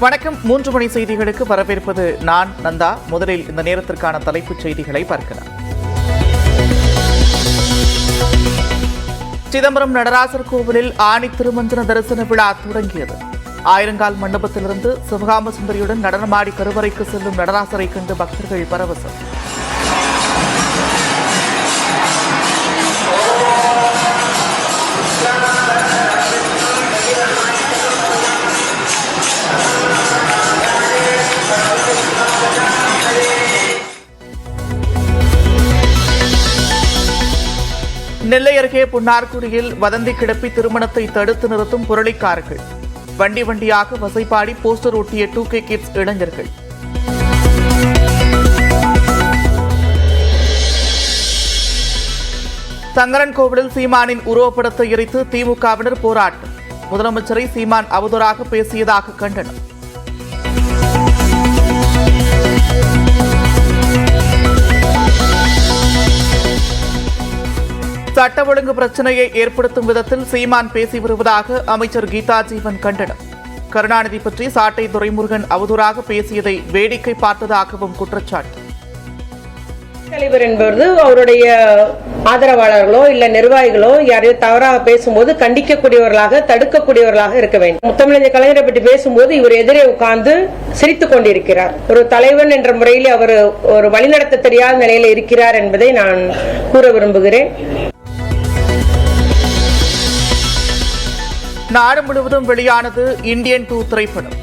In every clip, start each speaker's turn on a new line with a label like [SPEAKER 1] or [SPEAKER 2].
[SPEAKER 1] வணக்கம். 3 மணி செய்திகளுக்கு வரவேற்பது நான் நந்தா. முதலில் இந்த நேரத்திற்கான தலைப்புச் செய்திகளை பார்க்கலாம். சிதம்பரம் நடராசர் கோவிலில் ஆணி திருமஞ்சன தரிசன விழா தொடங்கியது. ஆயிரங்கால் மண்டபத்திலிருந்து சிவகாம சுந்தரியுடன் நடனமாடி கருவறைக்கு செல்லும் நடராசரை கண்டு பக்தர்கள் பரவசம். நெல்லை அருகே புன்னார்குடியில் வதந்தி கிளப்பி திருமணத்தை தடுத்து நிறுத்தும் புரளிக்காரர்கள். வண்டி வண்டியாக வசைப்பாடி போஸ்டர் ஒட்டிய 2K கிட்ஸ் இளைஞர்கள். சங்கரன் கோவிலில் சீமானின் உருவப்படத்தை எரித்து திமுகவினர் போராட்டம். முதலமைச்சரை சீமான் அவதூறாக பேசியதாக கண்டனம். சட்ட ஒழுங்கு பிரச்சனையை ஏற்படுத்தும் விதத்தில் சீமான் பேசி வருவதாக அமைச்சர் கீதா ஜீவன் கண்டனம். கருணாநிதி பற்றி சாட்டை துரைமுருகன் அவதூறாக பேசியதை வேடிக்கை பார்த்ததாகவும் குற்றச்சாட்டு.
[SPEAKER 2] தலைவர் என்பது அவருடைய ஆதரவாளர்களோ இல்ல நிர்வாகிகளோ யாரையோ தவறாக பேசும்போது கண்டிக்கக்கூடியவர்களாக தடுக்கக்கூடியவர்களாக இருக்க வேண்டும். முத்தமிழர் கலைஞரை பற்றி பேசும்போது இவர் எதிரே உட்கார்ந்து சிரித்துக் கொண்டிருக்கிறார். ஒரு தலைவன் என்ற முறையில் அவர் ஒரு வழிநடத்த தெரியாத நிலையில் இருக்கிறார் என்பதை நான் கூற விரும்புகிறேன்.
[SPEAKER 1] நாடு முழுவதும் வெளியானது இந்தியன் 2 திரைப்படம்.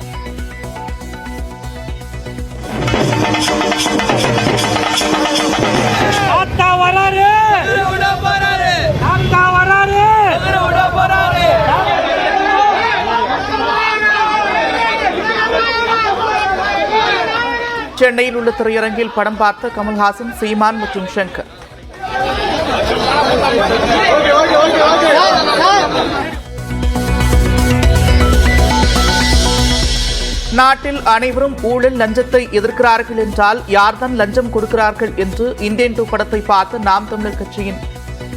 [SPEAKER 1] சென்னையில் உள்ள திரையரங்கில் படம் பார்த்த கமல்ஹாசன், சீமான் மற்றும் ஷங்கர். நாட்டில் அனைவரும் ஊழல் லஞ்சத்தை எதிர்க்கிறார்கள் என்றால் யார்தான் லஞ்சம் கொடுக்கிறார்கள் என்று இந்தியன் 2 படத்தை பார்த்து நாம் தமிழர் கட்சியின்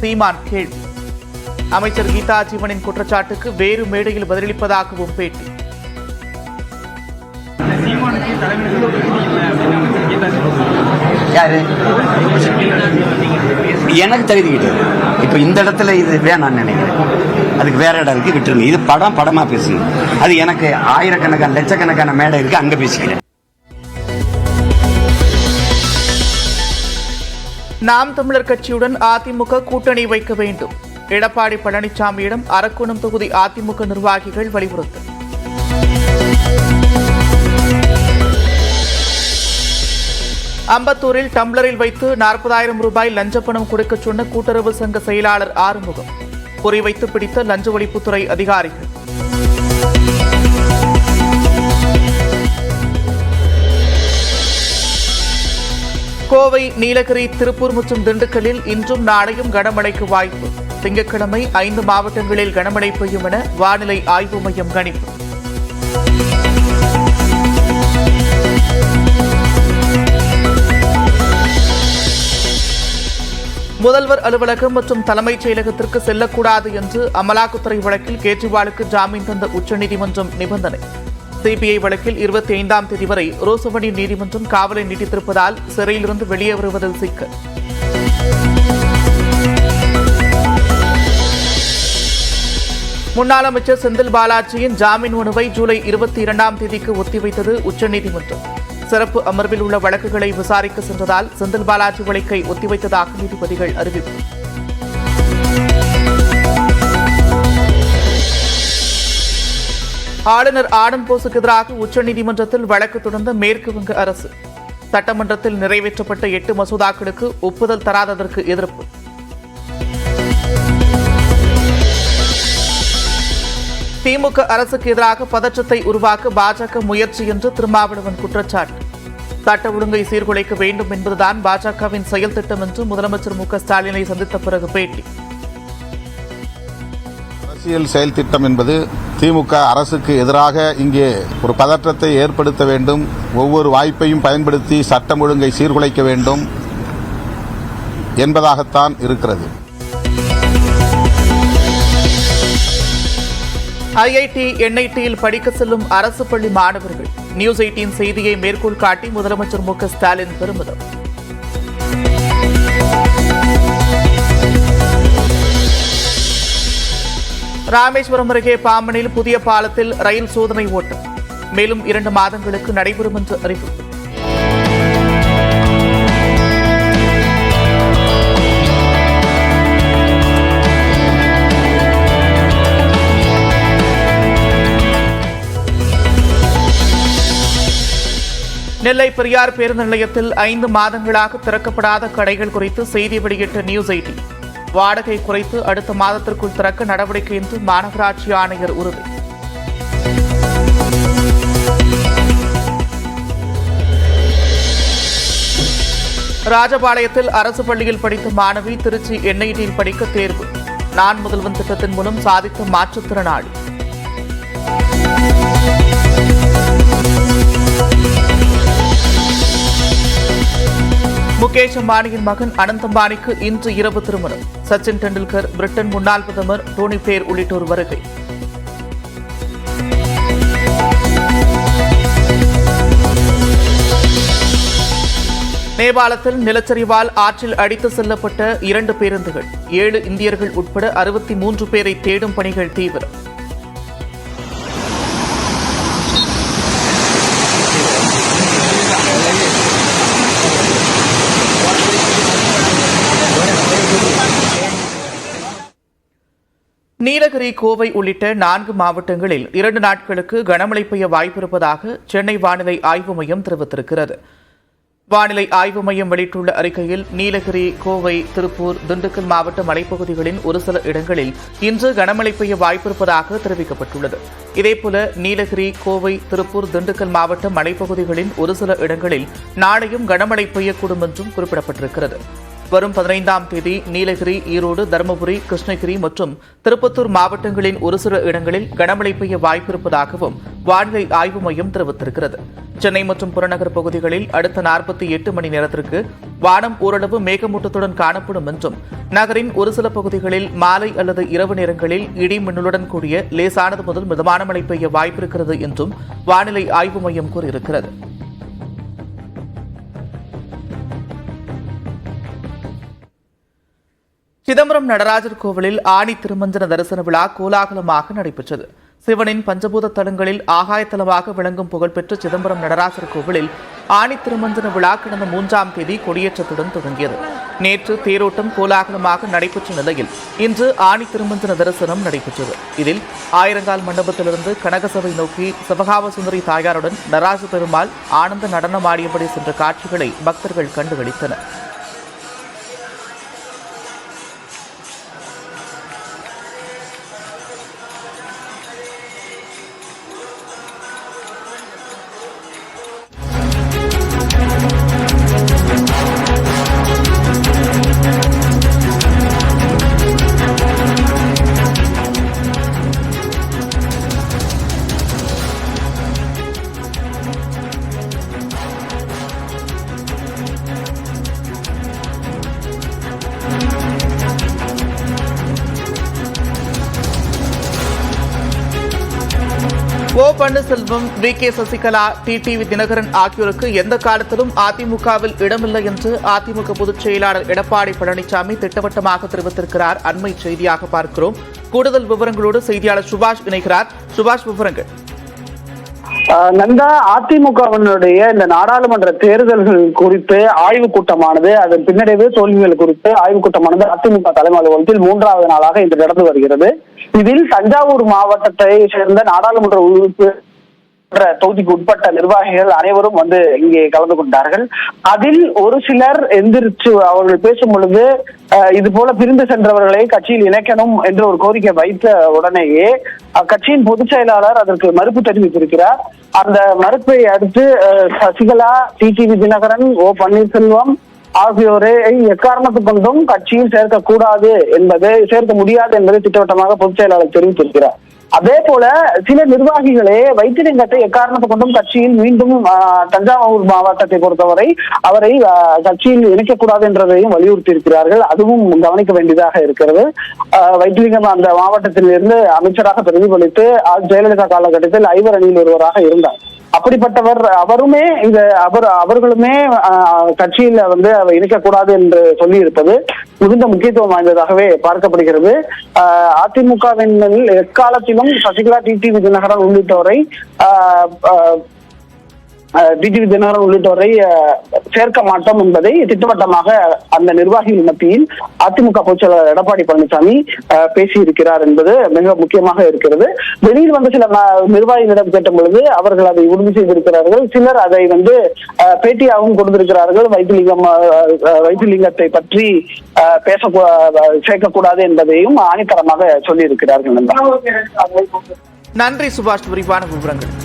[SPEAKER 1] சீமான் கேள்வி. அமைச்சர் கீதா ஜீவனின் குற்றச்சாட்டுக்கு வேறு மேடையில் பதிலளிப்பதாகவும் பேட்டி.
[SPEAKER 3] எனக்கு தகுதி கிடையாது. இப்ப இந்த இடத்துல இது வேணாம் நினைக்கிறேன். அதுக்கு வேற இடம் இருக்கு, விட்டுருங்க. இது படமா பேசுங்க. அது எனக்கு ஆயிரக்கணக்கான லட்சக்கணக்கான மேடை இருக்கு, அங்க பேசிக்கிறேன்.
[SPEAKER 1] நாம் தமிழர் கட்சியுடன் அதிமுக கூட்டணி வைக்க வேண்டும். எடப்பாடி பழனிசாமியிடம் அரக்கோணம் தொகுதி அதிமுக நிர்வாகிகள் வலியுறுத்தல். அம்பத்தூரில் டம்ளரில் வைத்து 40,000 ரூபாய் லஞ்சப்பணம் கொடுக்க சொன்ன கூட்டுறவு சங்க செயலாளர் ஆறுமுகம். குறிவைத்து பிடித்த லஞ்ச ஒழிப்புத்துறை அதிகாரிகள். கோவை, நீலகிரி, திருப்பூர் மற்றும் திண்டுக்கல்லில் இன்றும் நாளையும் கனமழைக்கு வாய்ப்பு. திங்கட்கிழமை 5 மாவட்டங்களில் கனமழை பெய்யும் என வானிலை ஆய்வு மையம் கணிப்பு. முதல்வர் அலுவலகம் மற்றும் தலைமைச் செயலகத்திற்கு செல்லக்கூடாது என்று அமலாக்கத்துறை வழக்கில் கேஜ்ரிவாலுக்கு ஜாமீன் தந்த உச்சநீதிமன்றம் நிபந்தனை. சிபிஐ வழக்கில் 25ஆம் தேதி வரை ரோசவணி நீதிமன்றம் காவலை நீட்டித்திருப்பதால் சிறையிலிருந்து வெளியே வருவதில் சிக்கல். முன்னாள் அமைச்சர் செந்தில் பாலாஜியின் ஜாமீன் மனுவை ஜூலை 22ஆம் தேதிக்கு ஒத்திவைத்தது உச்சநீதிமன்றம். சிறப்பு அமர்வில் உள்ள வழக்குகளை விசாரிக்க சென்றதால் செந்தில் பாலாஜி வழக்கை ஒத்திவைத்ததாக நீதிபதிகள் அறிவிப்பு. ஆளுநர் ஆடம் போஸுக்கு எதிராக உச்சநீதிமன்றத்தில் வழக்கு தொடர்ந்த மேற்கு வங்க அரசு. சட்டமன்றத்தில் நிறைவேற்றப்பட்ட 8 மசோதாக்களுக்கு ஒப்புதல் தராததற்கு எதிர்ப்பு. திமுக அரசுக்கு எதிராக பதற்றத்தை உருவாக்க பாஜக முயற்சி என்று திருமாவளவன் குற்றச்சாட்டு. சட்ட ஒழுங்கை சீர்குலைக்க வேண்டும் என்பதுதான் பாஜகவின் செயல் திட்டம் என்று முதலமைச்சர் மு க ஸ்டாலினை சந்தித்த பிறகு பேட்டி.
[SPEAKER 4] அரசியல் செயல் திட்டம் என்பது திமுக அரசுக்கு எதிராக இங்கே ஒரு பதற்றத்தை ஏற்படுத்த வேண்டும், ஒவ்வொரு வாய்ப்பையும் பயன்படுத்தி சட்டம் ஒழுங்கை சீர்குலைக்க வேண்டும் என்பதாகத்தான் இருக்கிறது.
[SPEAKER 1] ஐஐடி என்ஐடியில் படிக்க செல்லும் அரசு பள்ளி மாணவர்கள். நியூஸ் 18 செய்தியை மேற்கோள் காட்டி முதலமைச்சர் மு க ஸ்டாலின் பெருமிதம். ராமேஸ்வரம் அருகே பாம்பனில் புதிய பாலத்தில் ரயில் சோதனை ஓட்டம். மேலும் 2 மாதங்களுக்கு நடைபெறும் என்று அறிவிப்பு. நெல்லை பெரியார் பேருந்து நிலையத்தில் 5 மாதங்களாக திறக்கப்படாத கடைகள் குறித்து செய்தி வெளியிட்ட நியூஸ் 18. வாடகை குறைத்து அடுத்த மாதத்திற்குள் திறக்க நடவடிக்கை என்று மாநகராட்சி ஆணையர் உறுதி. ராஜபாளையத்தில் அரசு பள்ளியில் படித்த மாணவி திருச்சி என்ஐடியில் படிக்க தேர்வு. நான் முதல்வன் திட்டத்தின் மூலம் சாதித்த மாற்றுத்திறனாளி. முகேஷ் அம்பானியின் மகன் அனந்த் அம்பானிக்கு இன்று இரவு திருமணம். சச்சின் டெண்டுல்கர், பிரிட்டன் முன்னாள் பிரதமர் டோனி பிளேர் உள்ளிட்டோர் வருகை. நேபாளத்தில் நிலச்சரிவால் ஆற்றில் அடித்து செல்லப்பட்ட 2 பேருந்துகள். 7 இந்தியர்கள் உட்பட 63 பேரை தேடும் பணிகள் தீவிரம். நீலகிரி, கோவை உள்ளிட்ட 4 மாவட்டங்களில் 2 நாட்களுக்கு கனமழை பெய்ய வாய்ப்பிருப்பதாக சென்னை வானிலை ஆய்வு மையம் தெரிவித்திருக்கிறது. வானிலை ஆய்வு மையம் வெளியிட்டுள்ள அறிக்கையில் நீலகிரி, கோவை, திருப்பூர், திண்டுக்கல் மாவட்ட மலைப்பகுதிகளின் ஒரு சில இடங்களில் இன்று கனமழை பெய்ய வாய்ப்பிருப்பதாக தெரிவிக்கப்பட்டுள்ளது. இதேபோல நீலகிரி, கோவை, திருப்பூர், திண்டுக்கல் மாவட்ட மலைப்பகுதிகளின் ஒரு சில இடங்களில் நாளையும் கனமழை பெய்யக்கூடும் என்றும் குறிப்பிடப்பட்டிருக்கிறது. வரும் 15ஆம் தேதி நீலகிரி, ஈரோடு, தருமபுரி, கிருஷ்ணகிரி மற்றும் திருப்பத்தூர் மாவட்டங்களின் ஒரு சில இடங்களில் கனமழை பெய்ய வாய்ப்பிருப்பதாகவும் வானிலை ஆய்வு மையம் தெரிவித்திருக்கிறது. சென்னை மற்றும் புறநகர் பகுதிகளில் அடுத்த 48 மணி நேரத்திற்கு வானம் ஓரளவு மேகமூட்டத்துடன் காணப்படும் என்றும், நகரின் ஒரு சில பகுதிகளில் மாலை அல்லது இரவு நேரங்களில் இடி மின்னலுடன் கூடிய லேசானது முதல் மிதமான மழை பெய்ய வாய்ப்பிருக்கிறது என்றும் வானிலை ஆய்வு மையம் கூறியிருக்கிறது. சிதம்பரம் நடராஜர் கோவிலில் ஆனி திருமஞ்சன தரிசன விழா கோலாகலமாக நடைபெற்றது. சிவனின் பஞ்சபூத தலங்களில் ஆகாயத்தலமாக விளங்கும் புகழ்பெற்ற சிதம்பரம் நடராஜர் கோவிலில் ஆனி திருமஞ்சன விழா கடந்த 3ஆம் தேதி கொடியேற்றத்துடன் தொடங்கியது. நேற்று தேரோட்டம் கோலாகலமாக நடைபெற்ற நிலையில் இன்று ஆனி திருமஞ்சன தரிசனம் நடைபெற்றது. இதில் ஆயிரங்கால் மண்டபத்திலிருந்து கனகசபை நோக்கி சிவகாம சுந்தரி தாயாருடன் நடராஜ பெருமாள் ஆனந்த நடனமாடியபடி சென்ற காட்சிகளை பக்தர்கள் கண்டுகளித்தனர். ஓ பன்னீர்செல்வம், வி.கே. சசிகலா, டிடிவி தினகரன் ஆகியோருக்கு எந்த காலத்திலும் அதிமுகவில் இடமில்லை என்று அதிமுக பொதுச் செயலாளர் எடப்பாடி பழனிசாமி திட்டவட்டமாக தெரிவித்திருக்கிறார். அண்மை செய்தியாக பார்க்கிறோம். கூடுதல் விவரங்களோடு செய்தியாளர் சுபாஷ் இணைகிறார். சுபாஷ், விவரங்கள்.
[SPEAKER 5] நந்தா, அதிமுகவினுடைய இந்த நாடாளுமன்ற தேர்தல்கள் குறித்து ஆய்வு கூட்டமானது, அதன் பின்னடைவு தோல்விகள் குறித்து ஆய்வு கூட்டமானது அதிமுக தலைமை அலுவலகத்தில் 3வது நாளாக இன்று நடந்து வருகிறது. இதில் தஞ்சாவூர் மாவட்டத்தை சேர்ந்த நாடாளுமன்ற உறுப்பினர் தொகுதிக்கு உட்பட்ட நிர்வாகிகள் அனைவரும் இங்கே கலந்து கொண்டார்கள். அதில் ஒரு சிலர் எந்திரிச்சு அவர்கள் பேசும் பொழுது இது போல பிரிந்து சென்றவர்களை கட்சியில் இணைக்கணும் என்று ஒரு கோரிக்கை வைத்த உடனேயே கட்சியின் பொதுச் செயலாளர் அதற்கு மறுப்பு தெரிவித்திருக்கிறார். அந்த மறுப்பை அடுத்து சசிகலா, டிடிவி தினகரன், ஓ பன்னீர்செல்வம் ஆகியோரை எக்காரணத்து கொண்டும் கட்சியில் சேர்க்க முடியாது என்பதை திட்டவட்டமாக பொதுச் செயலாளர் தெரிவித்திருக்கிறார். அதே போல சில நிர்வாகிகளே வைத்திலிங்கத்தை எக்காரணத்தை கொண்டும் கட்சியில் மீண்டும் தஞ்சாவூர் மாவட்டத்தை பொறுத்தவரை அவரை கட்சியில் இணைக்கக்கூடாது என்றதையும் வலியுறுத்தி இருக்கிறார்கள். அதுவும் கவனிக்க வேண்டியதாக இருக்கிறது. வைத்திலிங்கம் அந்த மாவட்டத்தில் இருந்து அமைச்சராக பிரதிபலித்து ஜெயலலிதா காலகட்டத்தில் ஐவர் அணியில் ஒருவராக இருந்தார். அப்படிப்பட்டவர் அவருமே அவர்களுமே கட்சியில அவர் இணைக்கக்கூடாது என்று சொல்லி இருப்பது மிகுந்த முக்கியத்துவம் வாய்ந்ததாகவே பார்க்கப்படுகிறது. அதிமுகவின் எக்காலத்திலும் சசிகலா டிடிவி தினகரன் உள்ளிட்டோரை சேர்க்க மாட்டோம் என்பதை திட்டவட்டமாக அந்த நிர்வாகிகள் மத்தியில் அதிமுக பொதுச்செயலாளர் எடப்பாடி பழனிசாமி பேசியிருக்கிறார் என்பது மிக முக்கியமாக இருக்கிறது. வெளியில் வந்து சில நிர்வாகிகளிடம் கேட்ட பொழுது அவர்கள் அதை உறுதி செய்திருக்கிறார்கள். சிலர் அதை பேட்டியாகவும் கொடுத்திருக்கிறார்கள். வைத்திலிங்கத்தை பற்றி சேர்க்கக்கூடாது என்பதையும் ஆணித்தரமாக சொல்லி இருக்கிறார்கள்.
[SPEAKER 1] நன்றி சுபாஷ், விரிவான விவரங்கள்.